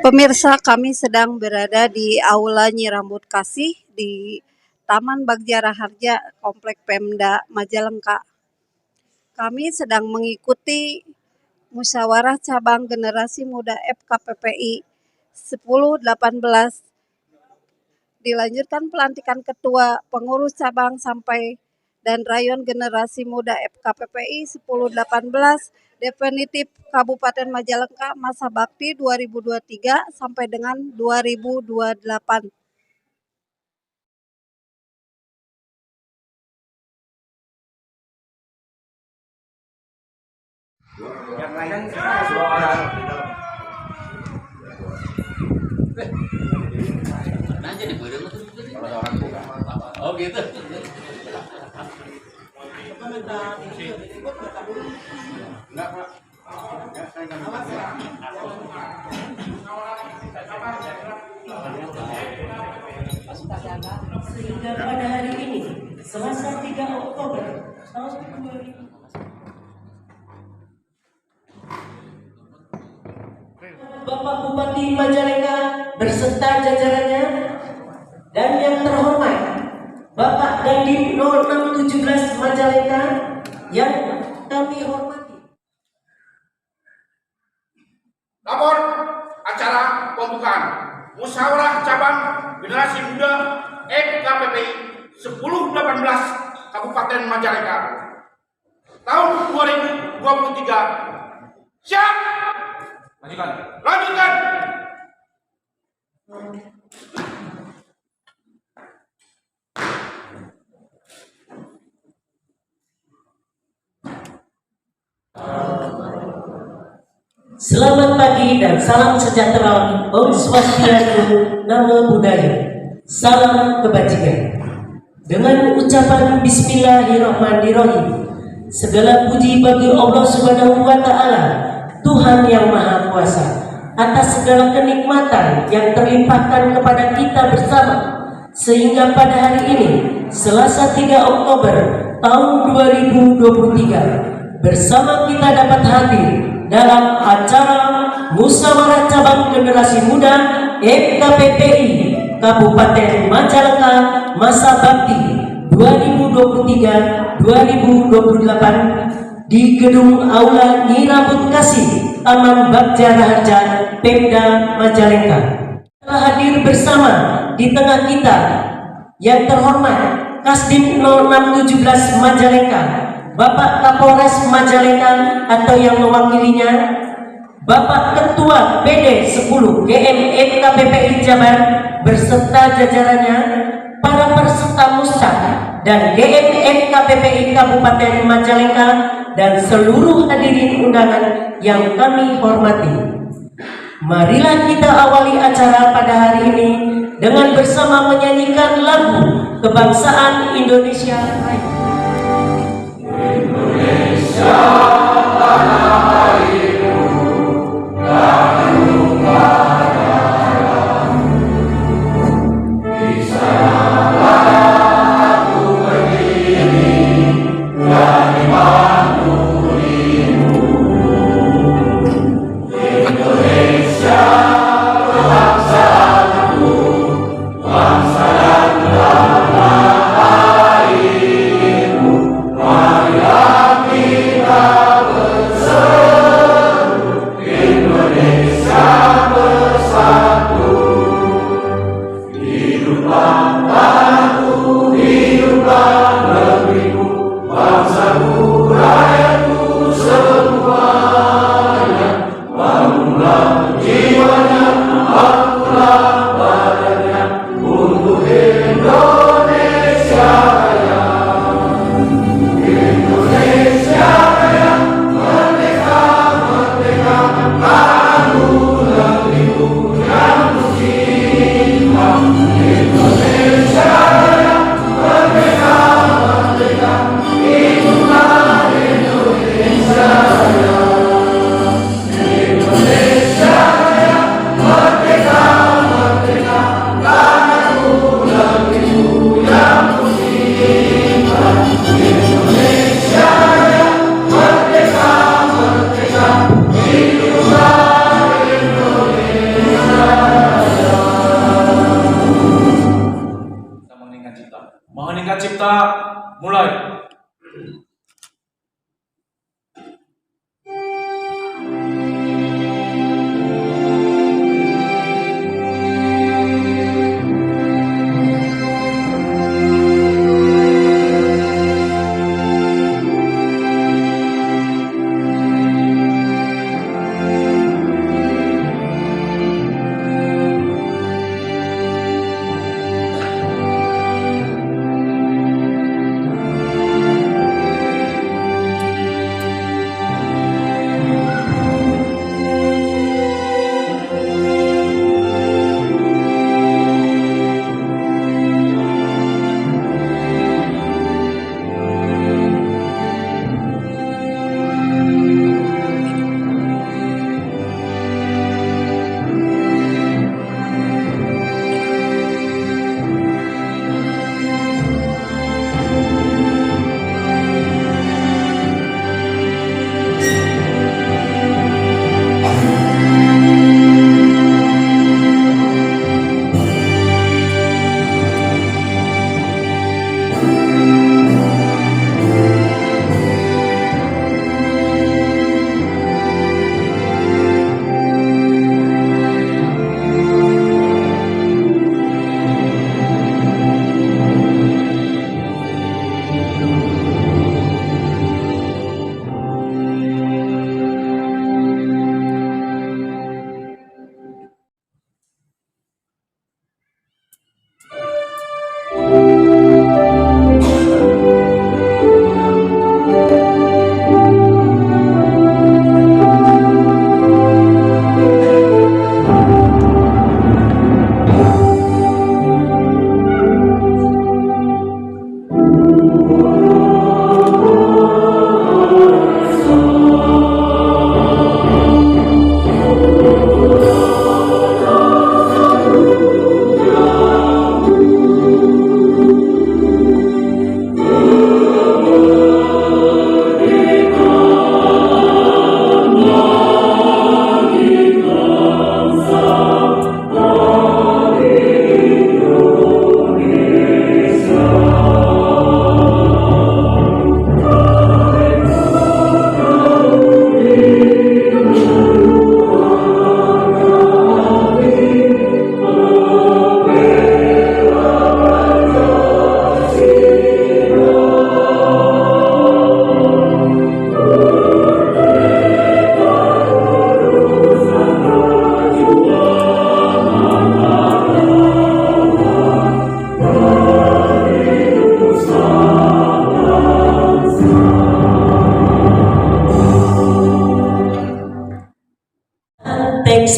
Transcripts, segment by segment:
Pemirsa, kami sedang berada di Aula Nyi Rambut Kasih di Taman Bagja Raharja, Komplek Pemda Majalengka. Kami sedang mengikuti musyawarah cabang generasi muda FKPPI 10-18. Dilanjutkan pelantikan ketua pengurus cabang sampai dan rayon generasi muda FKPPI 10-18 definitif Kabupaten Majalengka masa bakti 2023 sampai dengan 2028. Yang lain dua orang di dalam. Nanya di mana? Kalau orang bukan. Oh gitu. Enggak, Pak. Enggak, saya enggak mau. Sehingga pada hari ini, Selasa 3 Oktober tahun 2000, Bapak Bupati Majalengka berserta jajarannya dan yang terhormat Bapak Dandim 0617 Majalengka yang kami hormati. Lapor acara pembukaan musyawarah cabang generasi muda FKPPI 10-18 Kabupaten Majalengka tahun 2023. Siap. Lanjutkan. Selamat pagi dan salam sejahtera, Om Swastiastu, Namo Buddhaya, salam kebajikan. Dengan ucapan Bismillahirrahmanirrahim, segala puji bagi Allah Subhanahu wa Ta'ala, Tuhan yang Maha Kuasa, atas segala kenikmatan yang terlimpahkan kepada kita bersama, sehingga pada hari ini, Selasa 3 Oktober tahun 2023, bersama kita dapat hadir dalam acara musyawarah cabang generasi muda FKPPI Kabupaten Majalengka masa bakti 2023-2028 di Gedung Aula Nyi Rambut Kasih, Taman Bagja Raharja, Pemda Majalengka. Telah hadir bersama di tengah kita yang terhormat Kasdim 0617 Majalengka, Bapak Kapolres Majalengka atau yang mewakilinya, Bapak Ketua PD 10 GM FKPPI Jabar beserta jajarannya, para peserta muscak dan GM FKPPI Kabupaten Majalengka dan seluruh hadirin undangan yang kami hormati. Marilah kita awali acara pada hari ini dengan bersama menyanyikan lagu kebangsaan Indonesia Raya. Indonesia tanah airku, tanah padamu. Di sanalah aku berdiri dan dimandulimu. Indonesia bangsaku, bangsa dan tanah airku. Marilah kita berseru, Indonesia bersatu. Hiduplah tanahku, hiduplah negeriku, bangsaku, rakyatku semuanya. Bangunlah jiwanya, bangunlah badannya untuk Indonesia Raya. Indonesia Raya, merdeka, merdeka, kamu negeriku yang tercinta. Indonesia Raya, merdeka, merdeka, hiduplah Indonesia Raya. Indonesia Raya, merdeka, merdeka, kamu negeriku yang tercinta. Indonesia Raya, merdeka, merdeka, hiduplah Indonesia.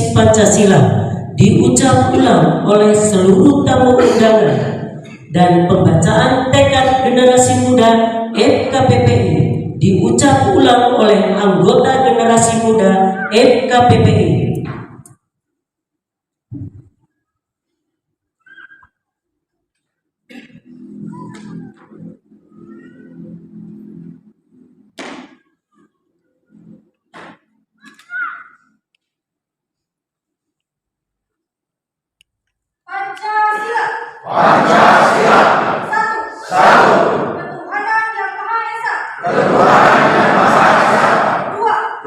garis Pancasila diucap ulang oleh seluruh tamu undangan dan pembacaan tekad generasi muda FKPPI diucap ulang oleh anggota generasi muda FKPPI. Pancasila. Pancasila. Satu. Ketuhanan Yang Maha Esa.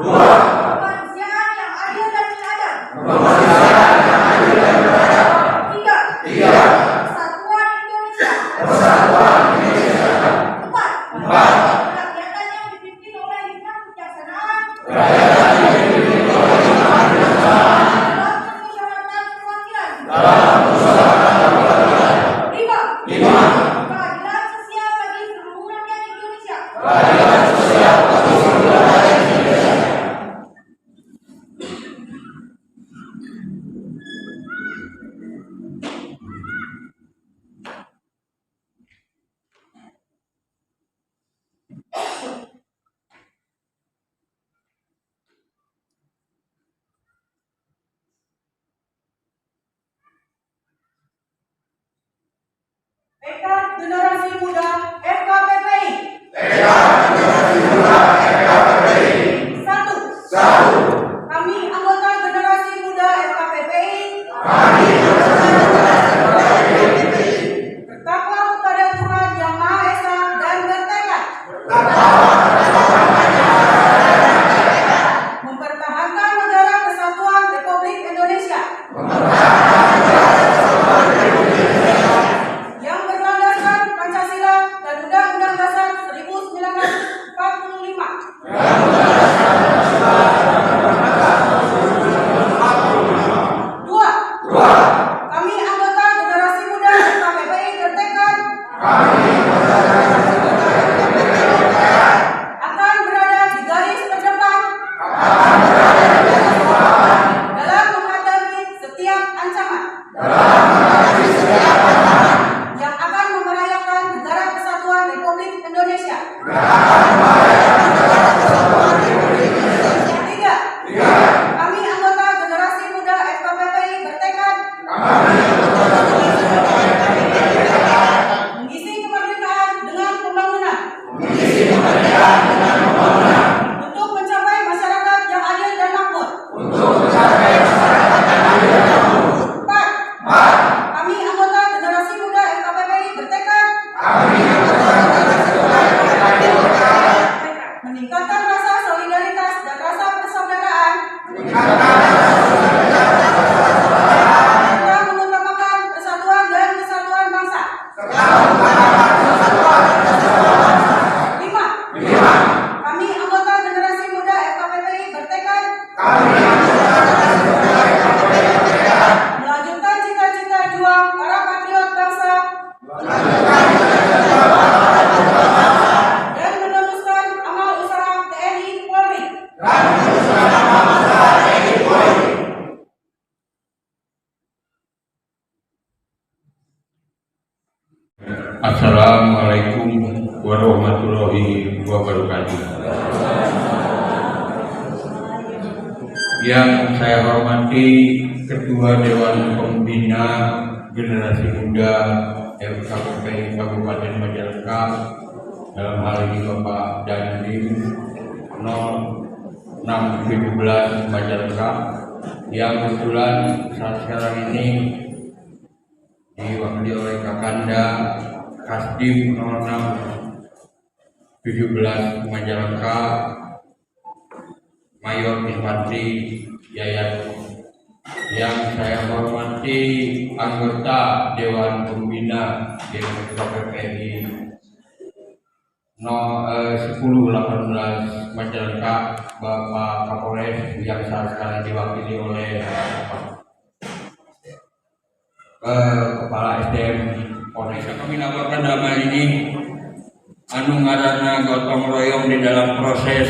Dua. Kemanusiaan yang adil dan beradab. Tiga. Persatuan Indonesia. Empat. Kerakyatan yang dipimpin oleh hikmat kebijaksanaan. Dalam kemusyawaratan perwakilan. Lima. Keadilan sosial bagi seluruh rakyat Indonesia. Tekad generasi muda FKPPI. Satu. Kami anggota generasi muda FKPPI. Bertakwa kepada Tuhan Yang Maha Esa dan bertekad mempertahankan negara kesatuan Republik Indonesia yang berlandaskan Pancasila dan Undang-Undang Dasar 1945. Dua. Kami anggota generasi muda FKPPI bertekad akan berada di garis terdepan dalam menghadapi setiap ancaman yang akan membahayakan negara kesatuan Republik Indonesia. Tiga. Kami anggota generasi muda FKPPI bertekad mengisi kemerdekaan dengan pembangunan untuk mencapai masyarakat yang adil dan makmur. Empat. Kami anggota generasi muda FKPPI bertekad meningkatkan rasa solidaritas dan rasa persaudaraan serta mengutamakan persatuan dan kesatuan bangsa. Lima. Kami anggota generasi muda FKPPI bertekad melanjutkan cita-cita juang para patriot bangsa dan meneruskan amal usaha TNI Polri. Assalamualaikum warahmatullahi wabarakatuh. Yang saya hormati Ketua Dewan Pembina Generasi Muda FKPPI Kabupaten Majalengka, dalam hal ini Bapak Dandim 0617 Majalengka, yang kebetulan saat sekarang ini diwakili oleh Kakanda Kasdim 0617 Majalengka, Mayor Infantri Yayat. Yang saya hormati anggota Dewan Pembina FKPPI 1018 Majalengka, Bapak Kapolres yang saat sekarang diwakili oleh Kepala SDM Polres. Kami laporkan dalam hal ini anu ngaranna gotong royong di dalam proses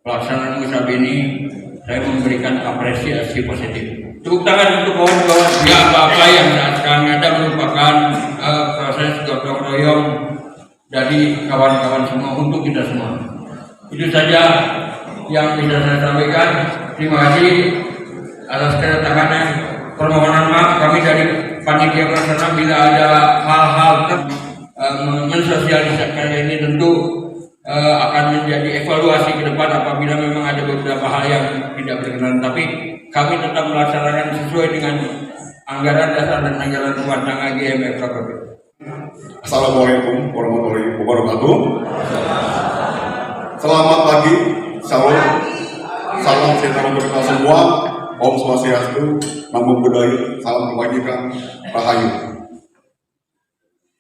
pelaksanaan usab ini saya memberikan apresiasi positif. Tepuk tangan untuk kawan-kawan pihak Bapak yang sekarang ada merupakan proses gotong royong dari kawan-kawan semua untuk kita semua. Itu saja yang bisa saya sampaikan. Terima kasih atas kedatangan. Permohonan maaf kami dari panitia pelaksana bila ada hal-hal mensosialisasikan ini tentu akan menjadi evaluasi ke depan apabila memang ada beberapa hal yang tidak berkenan, tapi kami tetap melaksanakan sesuai dengan anggaran dasar dan anggaran rumah tangga GMF KPP. Assalamualaikum warahmatullahi wabarakatuh. Selamat pagi, salam sejahtera untuk kita semua. Om Swastiastu, Namo Buddhaya, salam kebajikan, rahayu.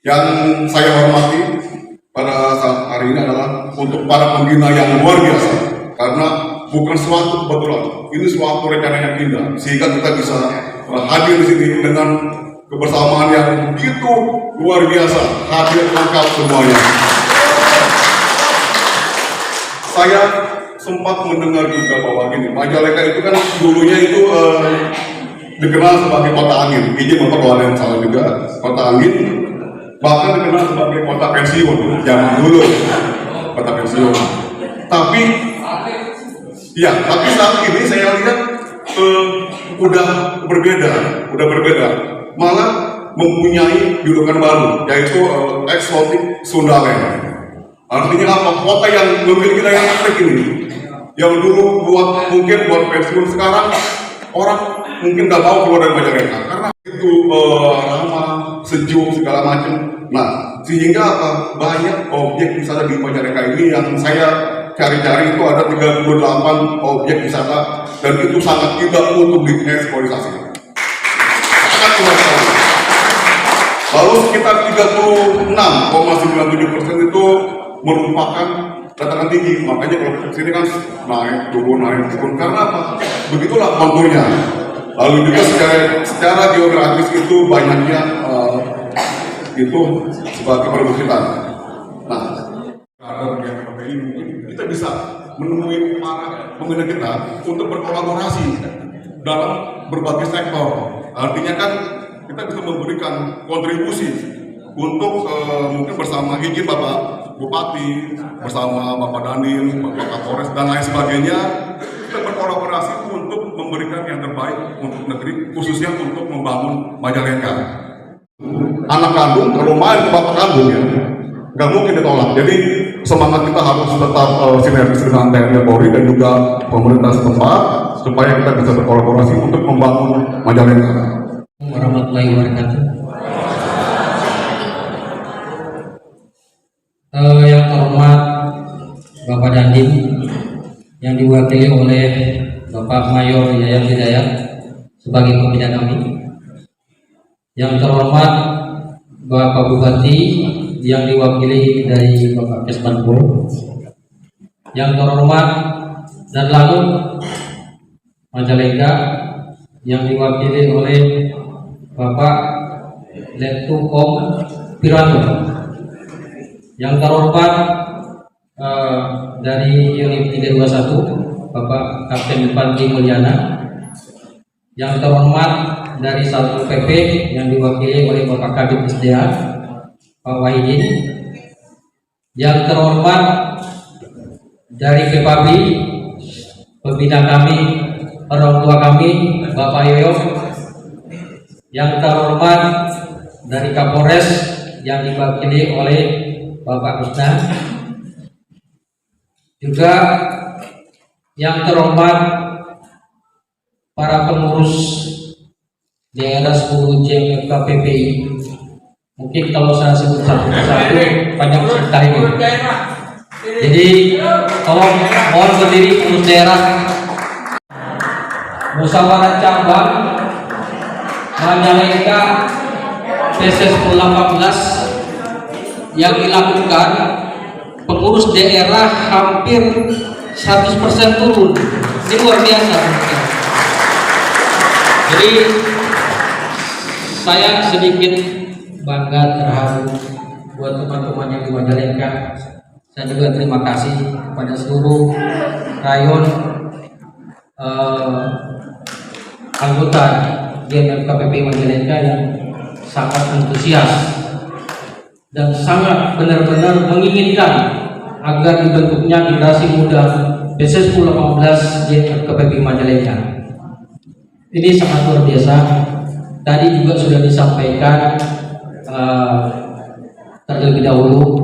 Yang saya hormati pada saat hari ini adalah untuk para pembina yang luar biasa, karena bukan suatu kebetulan, ini suatu rencana yang indah, sehingga kita bisa hadir di sini dengan kebersamaan yang begitu luar biasa, hadir lengkap semuanya. Saya sempat mendengar juga bahwa gini, Majalengka itu kan dulunya itu dikenal sebagai kota angin, izin Bapak kalau ada yang salah juga, kota angin, bahkan dikenal sebagai kota pensiun zaman dulu, kota pensiun. Tapi saat ini saya lihat udah berbeda, malah mempunyai julukan baru, yaitu eksotik Sundaland. Artinya apa? Kota yang memiliki daya tarik ini, yang dulu mungkin buat pensiun, sekarang orang mungkin nggak mau keluar dari Majalengka karena itu ramah, sejuk segala macam. Nah, sehingga apa? Banyak objek wisata di Majalengka ini yang saya cari-cari itu ada 38 objek wisata dan itu sangat tidak untuk dieksploitasi. Sangat luar biasa. Lalu sekitar 36,97% itu merupakan dataran tinggi, makanya kalau sini kan naik turun karena apa? Begitulah konturnya. Lalu juga secara geografis itu banyaknya itu sebagai perbukitan. Nah, karena ini mungkin kita bisa menemui para pengguna kita untuk berkolaborasi dalam berbagai sektor. Artinya kan kita bisa memberikan kontribusi untuk mungkin bersama izin Bapak Bupati, bersama Bapak Dandim, Bapak Kapolres, dan lain sebagainya, kita berkolaborasi untuk memberikan yang terbaik untuk negeri, khususnya untuk membangun Majalengka. Anak kandung, kalau main ke Bapak kandung ya, nggak mungkin ditolak. Jadi semangat kita harus tetap sinergis dengan TNI Polri dan juga pemerintah setempat, supaya kita bisa berkolaborasi untuk membangun Majalengka. Warahmatullahi wabarakatuh. Yang terhormat Bapak Dandim yang diwakili oleh Bapak Mayor Yayat Hidayat sebagai pimpinan kami. Yang terhormat Bapak Bupati yang diwakili dari Bapak Kesbanpur. Yang terhormat dan lalu Majalengka yang diwakili oleh Bapak Letukom Piranto. Yang terhormat dari unit 321 Bapak Kapten Pandi Mulyana. Yang terhormat dari Satpol PP yang diwakili oleh Bapak Kadip SDA Pak Wahidin. Yang terhormat dari Kepabi pembina kami, orang tua kami Bapak Yoyo. Yang terhormat dari Kapolres yang diwakili oleh Bapak Kusna. Juga yang terhormat para pengurus daerah 10 JMF KPPI. Mungkin kalau saya sebut satu-satu banyak cerita ini. Jadi tolong mohon berdiri pengurus daerah. Musyawarah cabang Majalengka PSS 18 yang dilakukan pengurus daerah hampir 100% turun. Ini luar biasa. Jadi saya sedikit bangga, terharu buat teman-teman yang di Majalengka. Saya juga terima kasih kepada seluruh rayon anggota GMF KPPI Majalengka yang sangat antusias dan sangat benar-benar menginginkan agar dibentuknya generasi muda PC 1018 GMF KPPI Majalengka. Ini sangat luar biasa. Tadi juga sudah disampaikan terlebih dahulu.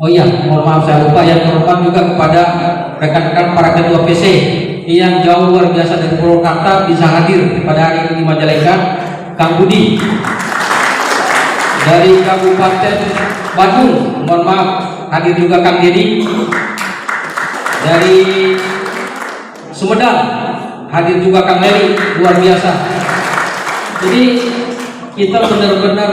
Oh iya, mohon maaf saya lupa, yang terhormat juga kepada rekan-rekan para ketua PC yang jauh luar biasa dari Purwakarta bisa hadir pada hari ini di Majalengka. Kang Budi dari Kabupaten Bandung, mohon maaf, hadir juga Kang Dedi dari Sumedang, hadir juga Kang Meli, luar biasa. Jadi kita benar-benar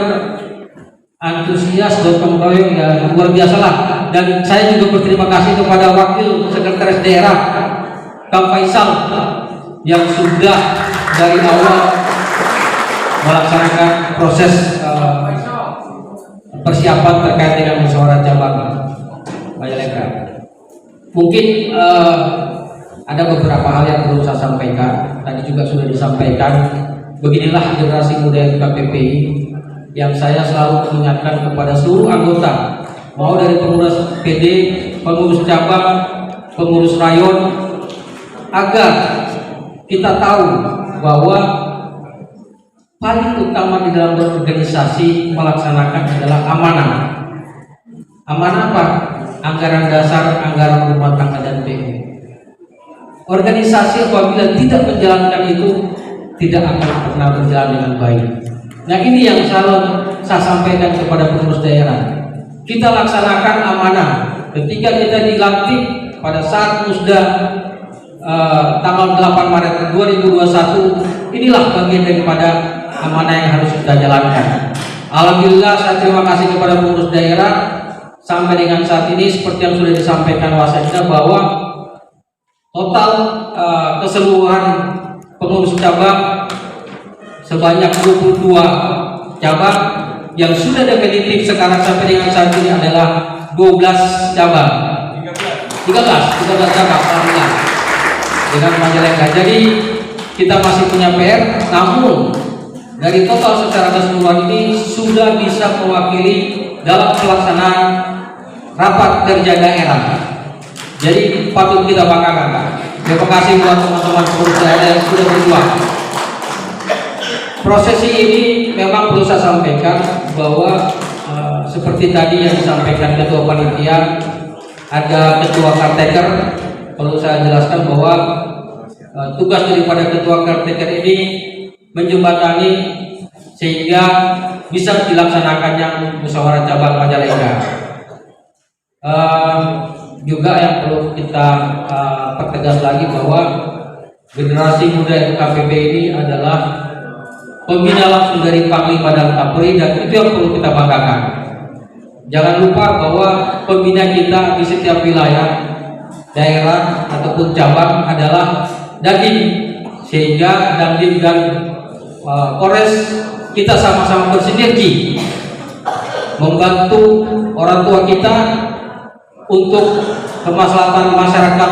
antusias gotong royong ya luar biasa lah. Dan saya juga berterima kasih kepada Wakil Sekretaris Daerah Kang Faisal yang sudah dari awal melaksanakan proses persiapan terkait dengan musyawarah cabang Majalengka. Mungkin ada beberapa hal yang perlu saya sampaikan. Tadi juga sudah disampaikan. Beginilah generasi muda KPPI yang saya selalu mengingatkan kepada seluruh anggota, mau dari pengurus PD, pengurus cabang, pengurus rayon, agar kita tahu bahwa paling utama di dalam berorganisasi melaksanakan adalah amanah. Amanah apa? Anggaran dasar, anggaran rumah tangga dan PU. Organisasi apabila tidak menjalankan itu tidak akan pernah berjalan dengan baik. Nah, ini yang selalu saya sampaikan kepada pengurus daerah. Kita laksanakan amanah. Ketika kita dilantik pada saat musda tanggal 8 Maret 2021, inilah bagian daripada amanah yang harus kita jalankan. Alhamdulillah, saya terima kasih kepada pengurus daerah sampai dengan saat ini seperti yang sudah disampaikan Wasekda bahwa total keseluruhan pengurus cabang sebanyak 22 cabang yang sudah definitif sekarang sampai dengan saat ini adalah 12 cabang. 13 cabang alhamdulillah dengan Majalengka. Jadi kita masih punya PR, namun dari total secara keseluruhan ini sudah bisa mewakili dalam pelaksanaan rapat kerja daerah. Jadi patut kita banggakan. Terima kasih buat teman-teman pengurus daerah yang sudah berjuang. Prosesi ini memang perlu saya sampaikan bahwa seperti tadi yang disampaikan ketua panitia, ada ketua caretaker. Perlu saya jelaskan bahwa tugas daripada ketua caretaker ini menjembatani sehingga bisa dilaksanakannya musyawarah cabang Majalengka. Juga yang perlu kita pertegas lagi bahwa generasi muda KPP ini adalah pembina langsung dari Panglima dan Kapolri, dan itu yang perlu kita banggakan. Jangan lupa bahwa pembina kita di setiap wilayah, daerah ataupun cabang adalah Dandim, sehingga Dandim dan Polres kita sama-sama bersinergi membantu orang tua kita untuk kemaslahatan masyarakat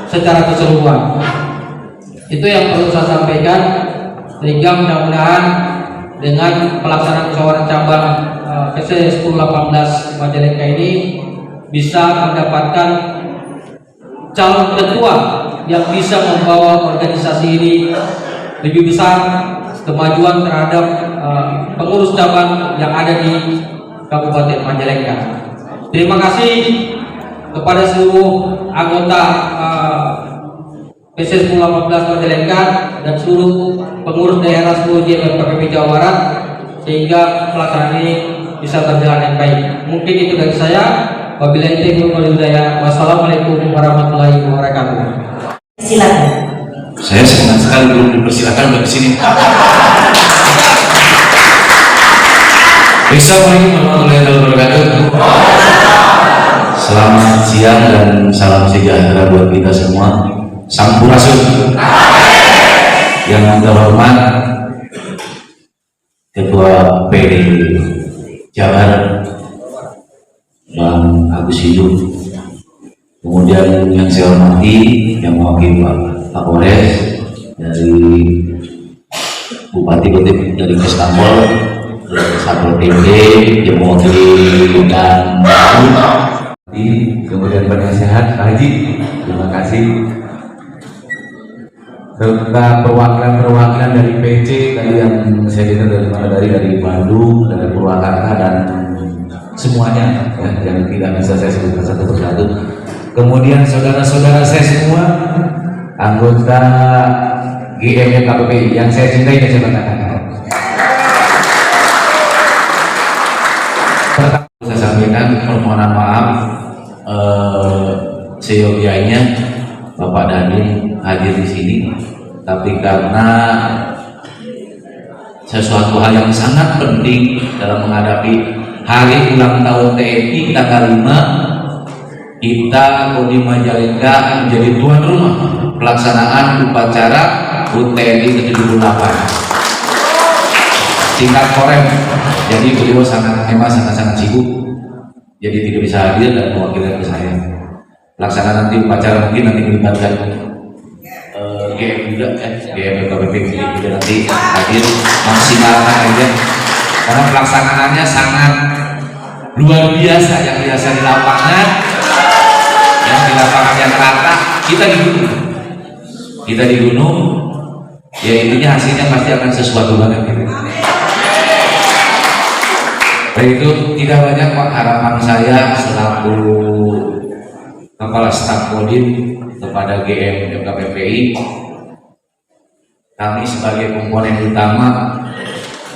secara keseluruhan. Itu yang perlu saya sampaikan, sehingga mudah-mudahan dengan pelaksanaan musyawarah cabang PC 1018 Majalengka ini bisa mendapatkan calon ketua yang bisa membawa organisasi ini lebih besar, kemajuan terhadap pengurus cabang yang ada di Kabupaten Majalengka. Terima kasih kepada seluruh anggota PC 1018 Majalengka dan seluruh pengurus daerah seluruh GMF KPPI Jawa Barat, sehingga pelaksanaan ini bisa berjalan dengan baik. Mungkin itu dari saya. Wabillahi taufiq wal hidayah. Wassalamualaikum warahmatullahi wabarakatuh. Silakan. Saya senang sekali belum dipersilakan dari sini. Assalamualaikum warahmatullahi wabarakatuh. Selamat siang dan salam sejahtera buat kita semua. Sampurasun. Yang terhormat Ketua PD Jabar Bang Agus Hidup, kemudian yang saya hormati yang mewakili Bapak Kapolres, dari Bupati Kotip dari Istanbul, Satpol PP yang mewakili dan kemudian penasehat Pak Haji, terima kasih, serta perwakilan dari PC tadi yang saya dengar dari mana, dari Bandung, dari Purwakarta dan semuanya ya, yang tidak bisa saya sebutkan satu persatu. Kemudian saudara-saudara saya semua, anggota GM KPPI yang saya cintai dan saya banggakan. Pertama saya sampaikan permohonan maaf seyogianya Bapak Danil hadir di sini, tapi karena sesuatu hal yang sangat penting dalam menghadapi hari ulang tahun TNI tanggal 5, kita Kodim Majalengka menjadi tuan rumah pelaksanaan upacara HUT TNI ke-78 tingkat korem. Jadi beliau memang sangat sibuk, jadi tidak bisa hadir dan mewakili saya. Pelaksanaan nanti upacara mungkin nanti melibatkan GM juga ya, GM KPPI juga nanti hadir, maksimalkan aja karena pelaksanaannya sangat luar biasa. Yang biasa di lapangan, yang di lapangan yang rata, kita di gunung, ya intinya hasilnya pasti akan sesuatu banget gitu. Baik, itu tidak banyak Pak harapan saya selaku Kepala Staf Kodim kepada GM KPPI. Kami sebagai komponen utama,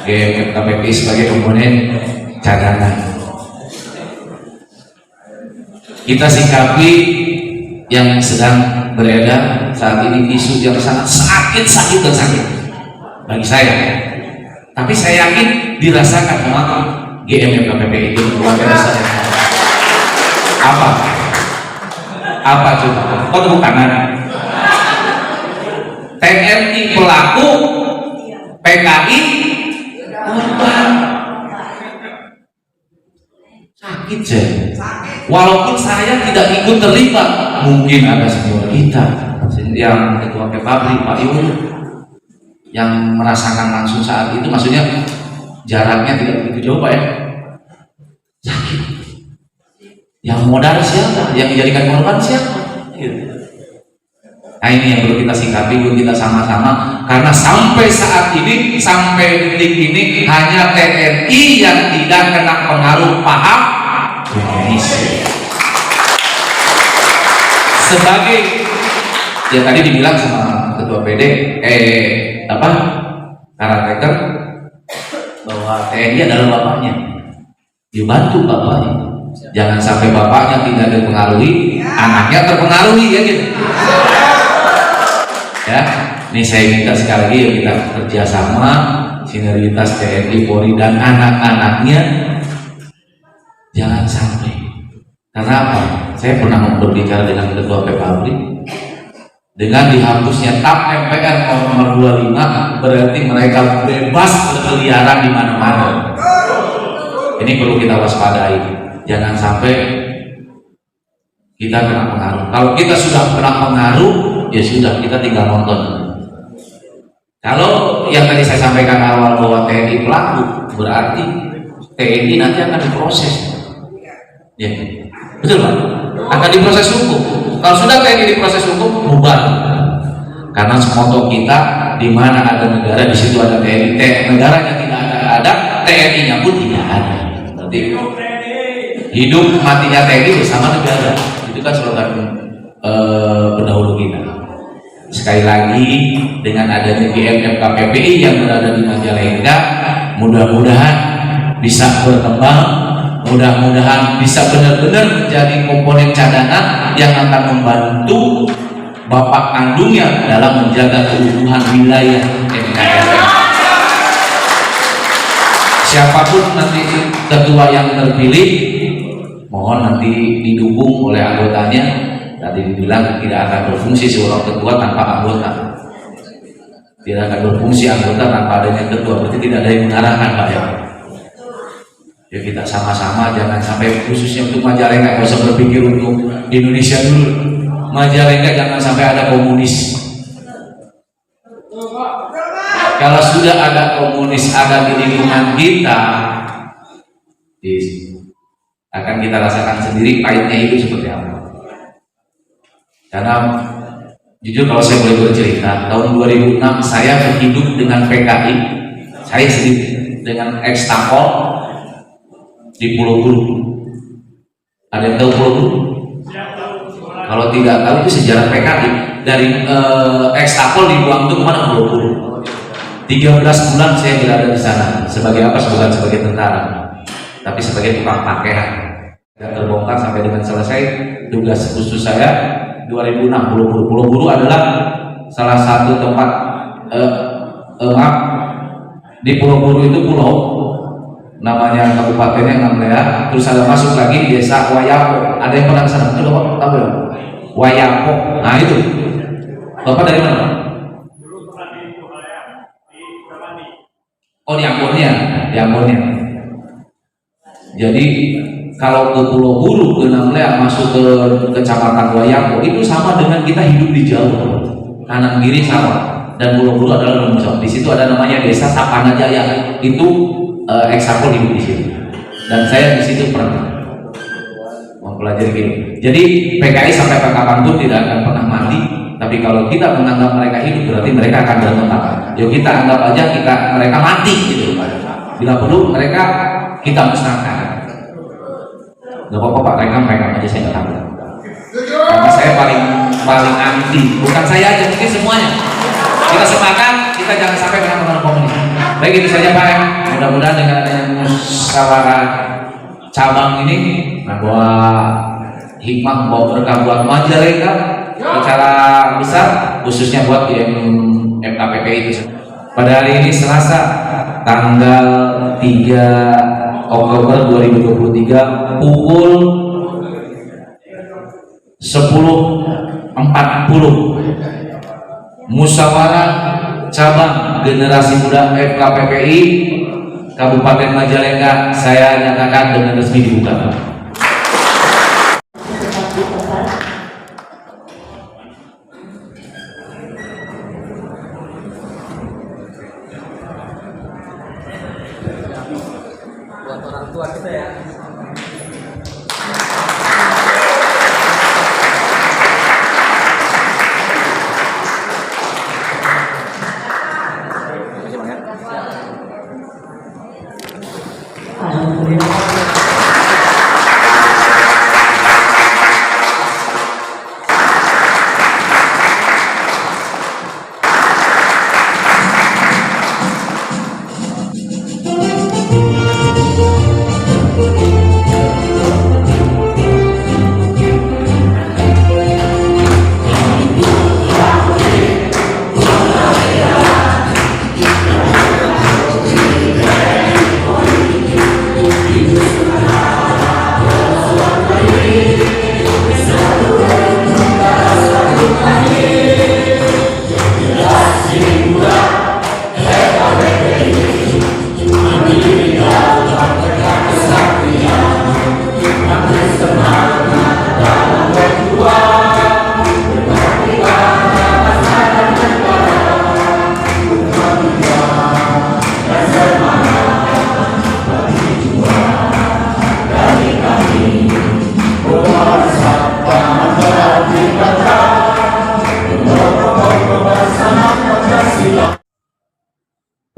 GM KPPI sebagai komponen cadangan. Kita sikapi yang sedang beredar saat ini, isu yang sangat sakit bagi saya. Tapi saya yakin dirasakan sama GM KPPI itu luar biasa. Apa coba? Kok tepuk tangan? TNI pelaku, PKI korban. Sakit sih. Walaupun saya tidak ikut terlibat, mungkin ada senior kita yang ketua Pabrik Pak Yoyo yang merasakan langsung saat itu, maksudnya jaraknya tidak begitu jauh Pak ya. Sakit. Yang modal siapa? Yang dijadikan korban siapa? Nah ini yang perlu kita sikapi, perlu kita sama-sama, karena sampai saat ini, sampai detik ini hanya TNI yang tidak kena pengaruh paham Indonesia. Sebagai yang tadi dibilang sama ketua PD karakter bahwa TNI adalah bapaknya, dibantu bapaknya. Jangan sampai bapaknya tidak dipengaruhi, anaknya terpengaruhi ya gitu. Ya, ini saya minta sekali lagi ya, kita kerjasama sinergitas TNI, Polri dan anak-anaknya, jangan sampai. Karena apa? Saya pernah berbicara dengan ketua Pabrik, dengan dihapusnya TAP MPR nomor 25 berarti mereka bebas berkeliaran di mana-mana. Ini perlu kita waspadai. Jangan sampai kita kena pengaruh. Kalau kita sudah kena pengaruh, ya sudah, kita tinggal nonton. Kalau yang tadi saya sampaikan awal bahwa TNI pelaku, berarti TNI nanti akan diproses. Ya, betul Pak? Akan diproses hukum. Kalau sudah TNI diproses hukum, bubar. Karena semoto kita, di mana ada negara, di situ ada TNI. Negaranya tidak ada, TNI-nya pun tidak ada. Berarti hidup matinya TNI bersama negara, itu kan slogan pendahulu kita. Sekali lagi, dengan adanya GM KPPI yang berada di Majalengka, mudah-mudahan bisa berkembang, mudah-mudahan bisa benar-benar menjadi komponen cadangan yang akan membantu bapak kandungnya dalam menjaga keutuhan wilayah NKRI. Siapapun nanti ketua yang terpilih, mohon nanti didukung oleh anggotanya. Tadi dibilang tidak akan berfungsi seorang ketua tanpa anggota, tidak akan berfungsi anggota tanpa adanya ketua, berarti tidak ada yang mengarahkan Pak ya. Ya kita sama-sama, jangan sampai, khususnya untuk Majalengka, nggak usah berpikir untuk Indonesia dulu. Majalengka jangan sampai ada komunis, Kalau sudah ada komunis ada di lingkungan kita, akan kita rasakan sendiri pahitnya itu seperti apa. Karena jujur kalau saya boleh bercerita, tahun 2006 saya hidup dengan PKI, saya sendiri dengan ekstapol di Pulau Buru. Ada yang tahu Pulau Buru? Kalau tidak tahu itu sejarah PKI. Dari ekstapol dibuang itu kemana? Pulau Buru. 13 bulan saya berada di sana. Sebagai apa? Bukan sebagai tentara, tapi sebagai tukang pakaian. Dan terbongkar sampai dengan selesai tugas khusus saya 2006 Pulau Buru. Pulau Buru adalah salah satu tempat di Pulau Buru itu pulau namanya kabupatennya Ngamlea. Terus ada masuk lagi desa Wayapo. Ada yang pernah ke sana? Itu Bapak tahu ya? Wayapo. Nah itu. Bapak dari mana? Oh di Ambonnya, di Ambonnya. Jadi kalau ke Pulau Buru, ke Ngamlea, masuk ke kecamatan Wayapo itu sama dengan kita hidup di Jawa. Kanan kiri sama. Dan Pulau Buru adalah Lumajang. Di situ ada namanya Desa Sapanajaya. Itu eksapol hidup di situ. Dan saya di situ pernah mempelajari gitu. Jadi PKI sampai kapanpun tidak akan pernah mati. Tapi kalau kita menganggap mereka hidup, berarti mereka akan bertempat. Yuk kita anggap aja mereka mati gitu. Bila perlu mereka kita musnahkan. Gak apa-apa Pak, rekam aja saya tahu. Karena saya paling anti. Bukan saya aja, mungkin semuanya. Kita sepakat, kita jangan sampai kena komunis. Baik itu saja Pak. Mudah-mudahan dengan adanya musyawarah cabang ini membawa hikmah, membawa berkah buat Majalengka secara besar, khususnya buat FKPPI itu. Pada hari ini Selasa tanggal 3 Oktober 2023 pukul 10.40 musyawarah cabang generasi muda FKPPI Kabupaten Majalengka saya nyatakan dengan resmi dibuka. Buat orang tua kita ya.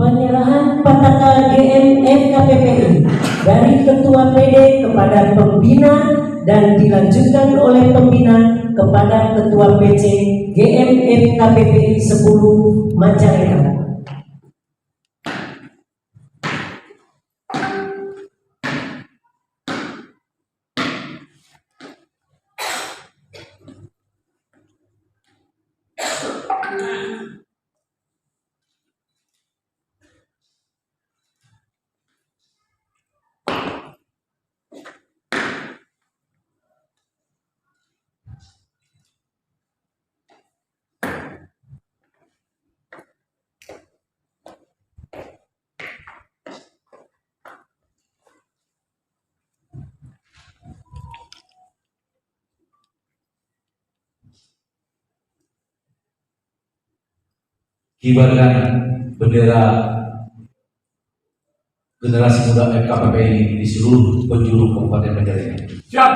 Penyerahan Pataka GMFKPPI dari Ketua PD kepada Pembina dan dilanjutkan oleh Pembina kepada Ketua PC GMFKPPI 10 Majalengka. Kibarkan bendera generasi muda FKPPI di seluruh penjuru Kabupaten Majalengka. Siap.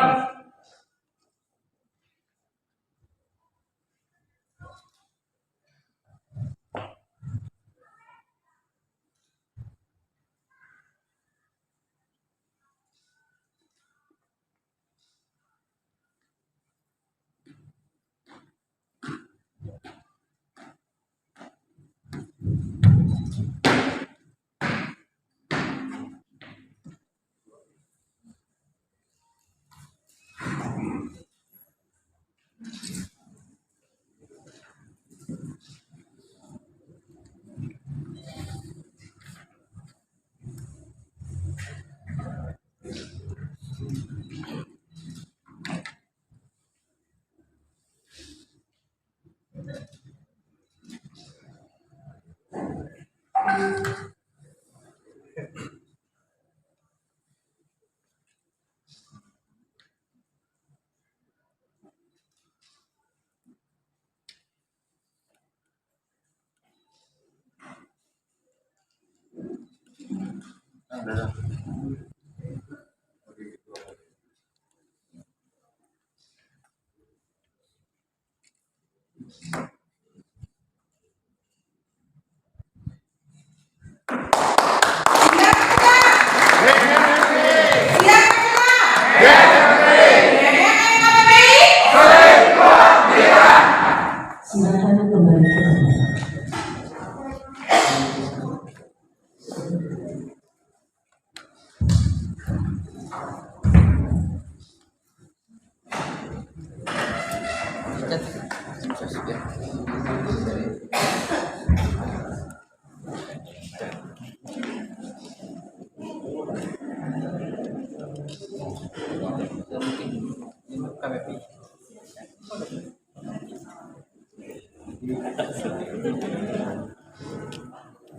Silakan kembali ke tempat.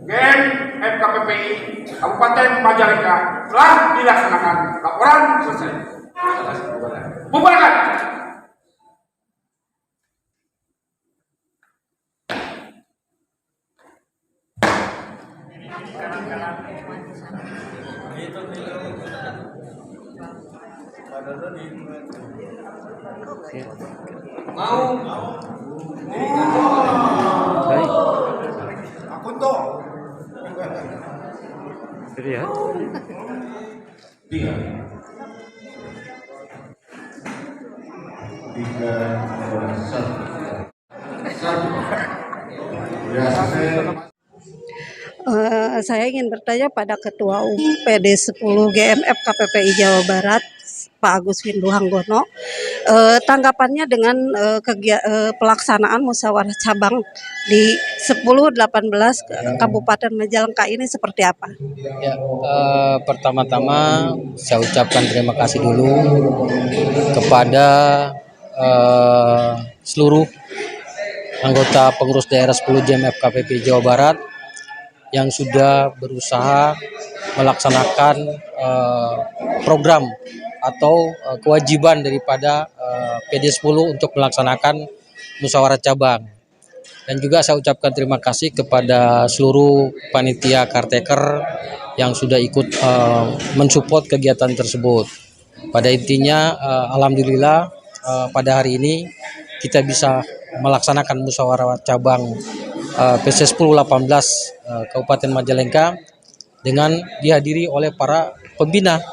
Gen FKPPI Kabupaten Majalengka telah dilaksanakan. Laporan selesai. Bubarkan. Saya ingin bertanya pada Ketua Umum PD 10 GMF KPPI Jawa Barat, Pak Agus Windu Hanggono, tanggapannya dengan pelaksanaan musyawarah cabang di 10-18 Kabupaten Majalengka ini seperti apa? Ya, pertama-tama saya ucapkan terima kasih dulu kepada seluruh anggota pengurus daerah 10 GMF KPPI Jawa Barat yang sudah berusaha melaksanakan program atau kewajiban daripada PD 10 untuk melaksanakan musyawarah cabang. Dan juga saya ucapkan terima kasih kepada seluruh panitia caretaker yang sudah ikut mensupport kegiatan tersebut. Pada intinya alhamdulillah pada hari ini kita bisa melaksanakan musyawarah cabang PC 10-18 Kabupaten Majalengka dengan dihadiri oleh para pembina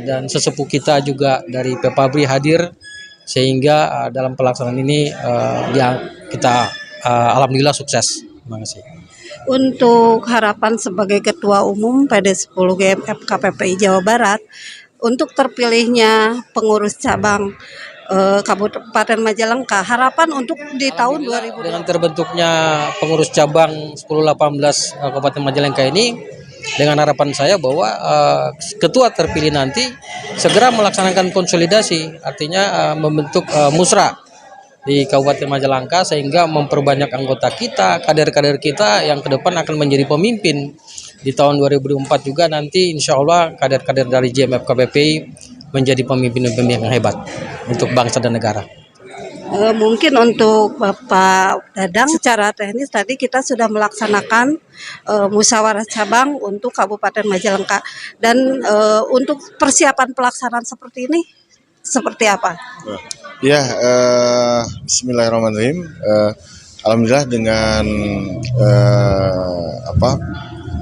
dan sesepuh kita juga dari Pepabri hadir, sehingga dalam pelaksanaan ini kita alhamdulillah sukses. Terima kasih. Untuk harapan sebagai Ketua Umum PD 10 GMF KPPI Jawa Barat, untuk terpilihnya pengurus cabang Kabupaten Majalengka, harapan untuk di tahun 2020 dengan terbentuknya pengurus cabang 10-18 Kabupaten Majalengka ini, dengan harapan saya bahwa ketua terpilih nanti segera melaksanakan konsolidasi, artinya membentuk musra di Kabupaten Majalengka sehingga memperbanyak anggota kita, kader-kader kita yang ke depan akan menjadi pemimpin di tahun 2024 juga nanti insya Allah kader-kader dari GMF KPPI menjadi pemimpin-pemimpin yang hebat untuk bangsa dan negara. Mungkin untuk Bapak Dadang, secara teknis tadi kita sudah melaksanakan musyawarah cabang untuk Kabupaten Majalengka. Dan untuk persiapan pelaksanaan seperti ini, seperti apa? Ya, Bismillahirrahmanirrahim. Alhamdulillah dengan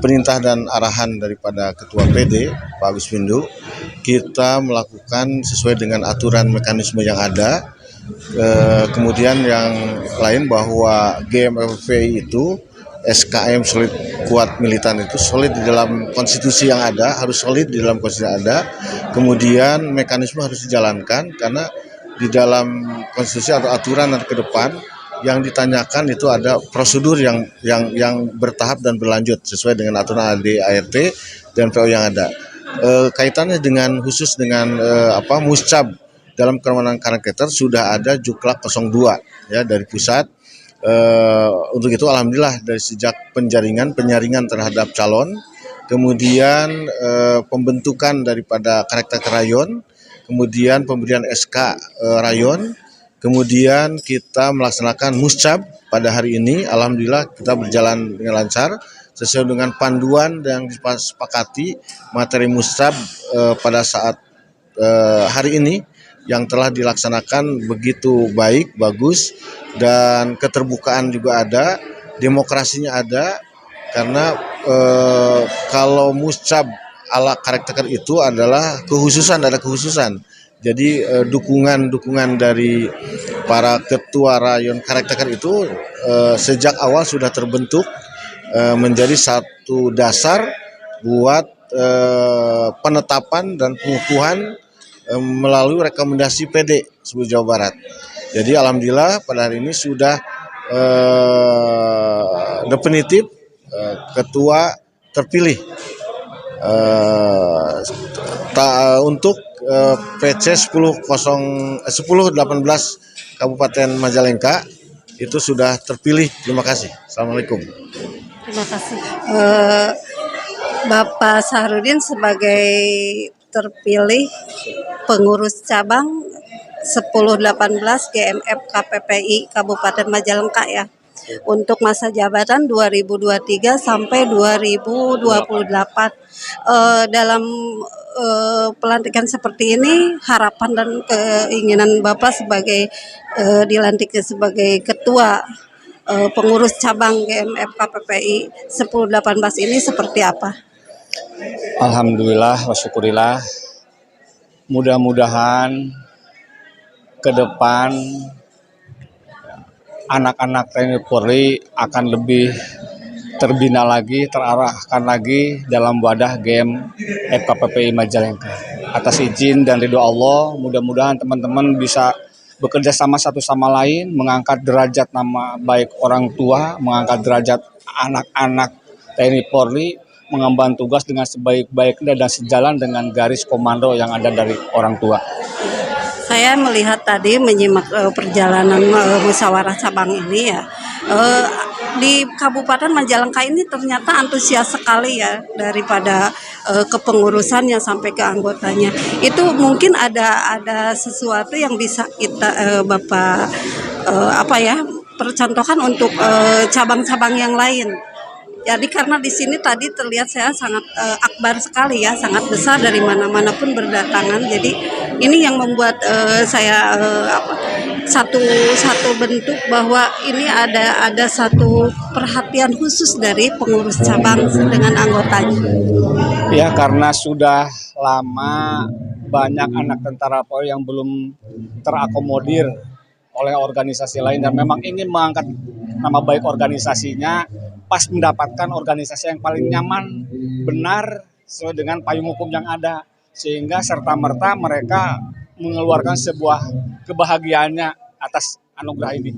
perintah dan arahan daripada Ketua PD Pak Agus Windu, kita melakukan sesuai dengan aturan mekanisme yang ada. Kemudian yang lain bahwa GMFPI itu SKM solid kuat militan itu solid di dalam konstitusi yang ada, harus solid di dalam konstitusi yang ada. Kemudian mekanisme harus dijalankan karena di dalam konstitusi atau aturan ke depan yang ditanyakan itu ada prosedur yang bertahap dan berlanjut sesuai dengan aturan ADART dan PO yang ada. Kaitannya dengan khusus dengan muscab dalam kewenangan karakter sudah ada Juklak 02 ya dari pusat. Untuk itu alhamdulillah dari sejak penyaringan terhadap calon, kemudian pembentukan daripada karakter rayon, kemudian pemberian SK rayon, kemudian kita melaksanakan muscab pada hari ini. Alhamdulillah kita berjalan dengan lancar sesuai dengan panduan yang disepakati materi muscab pada saat hari ini yang telah dilaksanakan begitu baik, bagus, dan keterbukaan juga ada, demokrasinya ada, karena kalau muscab ala karakter itu adalah ada kehususan. Jadi dukungan dari para ketua rayon karakter itu sejak awal sudah terbentuk menjadi satu dasar buat penetapan dan pengukuhan melalui rekomendasi PD seluruh Jawa Barat. Jadi alhamdulillah pada hari ini sudah definitif ketua terpilih untuk PC 1018 Kabupaten Majalengka itu sudah terpilih. Terima kasih. Assalamualaikum. Terima kasih. Bapak Sahrudin sebagai terpilih pengurus cabang 1018 GMF KPPI Kabupaten Majalengka ya, untuk masa jabatan 2023 sampai 2028. Dalam pelantikan seperti ini, harapan dan keinginan Bapak sebagai dilantik sebagai ketua pengurus cabang GMF KPPI 1018 ini seperti apa? Alhamdulillah wa syukurillah, mudah-mudahan ke depan anak-anak TNI Polri akan lebih terbina lagi, terarahkan lagi dalam wadah GM FKPPI Majalengka. Atas izin dan ridho Allah, mudah-mudahan teman-teman bisa bekerja sama satu sama lain, mengangkat derajat nama baik orang tua, mengangkat derajat anak-anak TNI Polri, mengemban tugas dengan sebaik-baiknya dan sejalan dengan garis komando yang ada dari orang tua. Saya melihat tadi menyimak perjalanan musyawarah cabang ini ya, di Kabupaten Majalengka ini ternyata antusias sekali ya, daripada kepengurusannya sampai ke anggotanya. Itu mungkin ada sesuatu yang bisa kita Bapak percontohkan untuk cabang-cabang yang lain. Jadi karena di sini tadi terlihat saya sangat akbar sekali ya, sangat besar, dari mana-mana pun berdatangan. Jadi ini yang membuat saya satu bentuk bahwa ini ada satu perhatian khusus dari pengurus cabang dengan anggotanya. Ya, karena sudah lama banyak anak tentara Polri yang belum terakomodir oleh organisasi lain dan memang ingin mengangkat nama baik organisasinya, pas mendapatkan organisasi yang paling nyaman, benar, sesuai dengan payung hukum yang ada, sehingga serta-merta mereka mengeluarkan sebuah kebahagiaannya atas anugerah ini.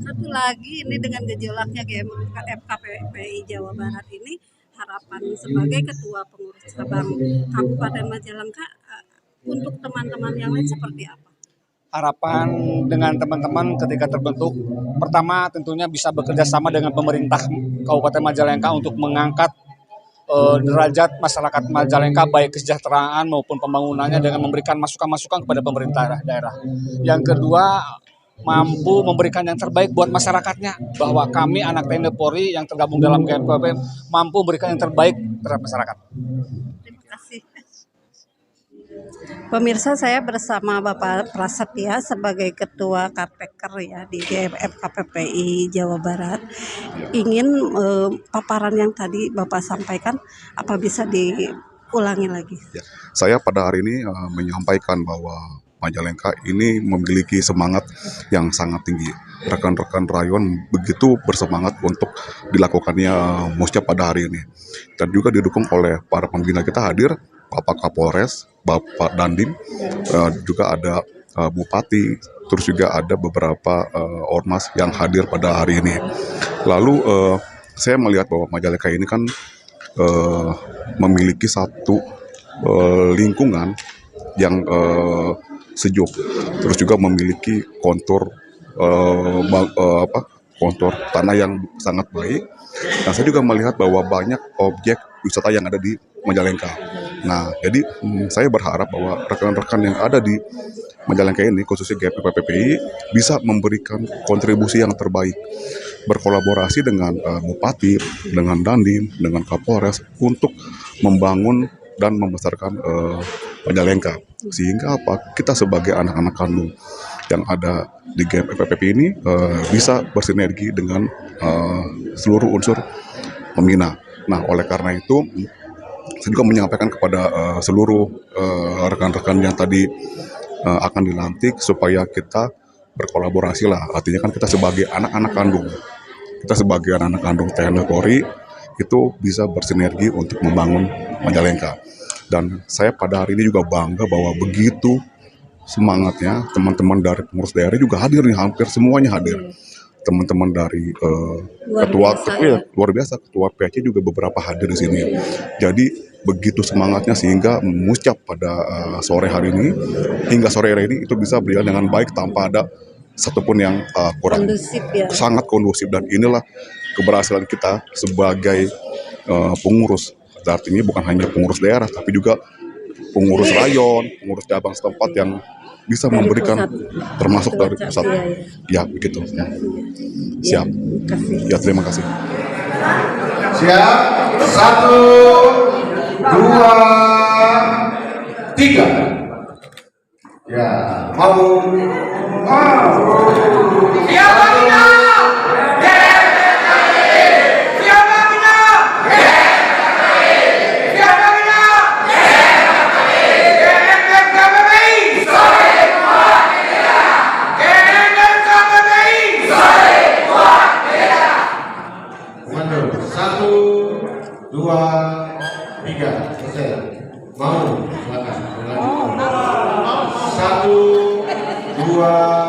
Satu lagi, ini dengan gejolaknya GMF KPPI Jawa Barat ini, harapan sebagai ketua pengurus cabang Kabupaten Majalengka untuk teman-teman yang lain seperti apa? Harapan dengan teman-teman ketika terbentuk, pertama tentunya bisa bekerja sama dengan pemerintah Kabupaten Majalengka untuk mengangkat derajat masyarakat Majalengka baik kesejahteraan maupun pembangunannya dengan memberikan masukan-masukan kepada pemerintah daerah. Yang kedua, mampu memberikan yang terbaik buat masyarakatnya, bahwa kami anak TNI Polri yang tergabung dalam GMKPP mampu memberikan yang terbaik terhadap masyarakat. Terima kasih. Pemirsa, saya bersama Bapak Prasetya sebagai Ketua Karpeker ya di GMF KPPI Jawa Barat. Ingin paparan yang tadi Bapak sampaikan, apa bisa diulangi lagi? Ya, saya pada hari ini menyampaikan bahwa Majalengka ini memiliki semangat yang sangat tinggi. Rekan-rekan rayon begitu bersemangat untuk dilakukannya musya pada hari ini. Dan juga didukung oleh para pembina kita hadir, Bapak Kapolres, Bapak Dandim, juga ada Bupati, terus juga ada beberapa ormas yang hadir pada hari ini. Lalu saya melihat bahwa Majalengka ini kan memiliki satu lingkungan yang sejuk, terus juga memiliki kontur kontur tanah yang sangat baik. Nah, saya juga melihat bahwa banyak objek wisata yang ada di Majalengka. Nah, jadi saya berharap bahwa rekan-rekan yang ada di Majalengka ini, khususnya GMF KPPI, bisa memberikan kontribusi yang terbaik, berkolaborasi dengan Bupati, dengan Dandim, dengan Kapolres untuk membangun dan membesarkan Majalengka. Sehingga apa? Kita sebagai anak-anak kandung yang ada di GMF KPPI ini bisa bersinergi dengan seluruh unsur pembina. Nah, oleh karena itu saya juga menyampaikan kepada seluruh rekan-rekan yang tadi akan dilantik supaya kita berkolaborasi lah. Artinya kan kita sebagai anak-anak kandung, kita sebagai anak-anak kandung TNI Polri itu bisa bersinergi untuk membangun Majalengka. Dan saya pada hari ini juga bangga bahwa begitu semangatnya teman-teman dari pengurus daerah juga hadir nih, hampir semuanya hadir. Teman-teman dari luar biasa, ketua PAC juga beberapa hadir di sini. Jadi begitu semangatnya sehingga muscap pada sore hari ini hingga sore hari ini itu bisa berjalan dengan baik tanpa ada satupun yang kurang. Kondusif ya. Sangat kondusif, dan inilah keberhasilan kita sebagai pengurus. Artinya bukan hanya pengurus daerah tapi juga pengurus rayon, pengurus cabang setempat yang bisa Dari memberikan pusat. termasuk dari Ketua pusat. Capia, Ya, begitu. Siap. Ya, terima kasih. Siap. 1, 2, 3. Ya, mau. Siapa kita? Siapa kita? Siapa kita? GMF KPPI. GMF KPPI. Mantap. 1, 2, 3. Selesai. Mau? Silakan. 1, 2,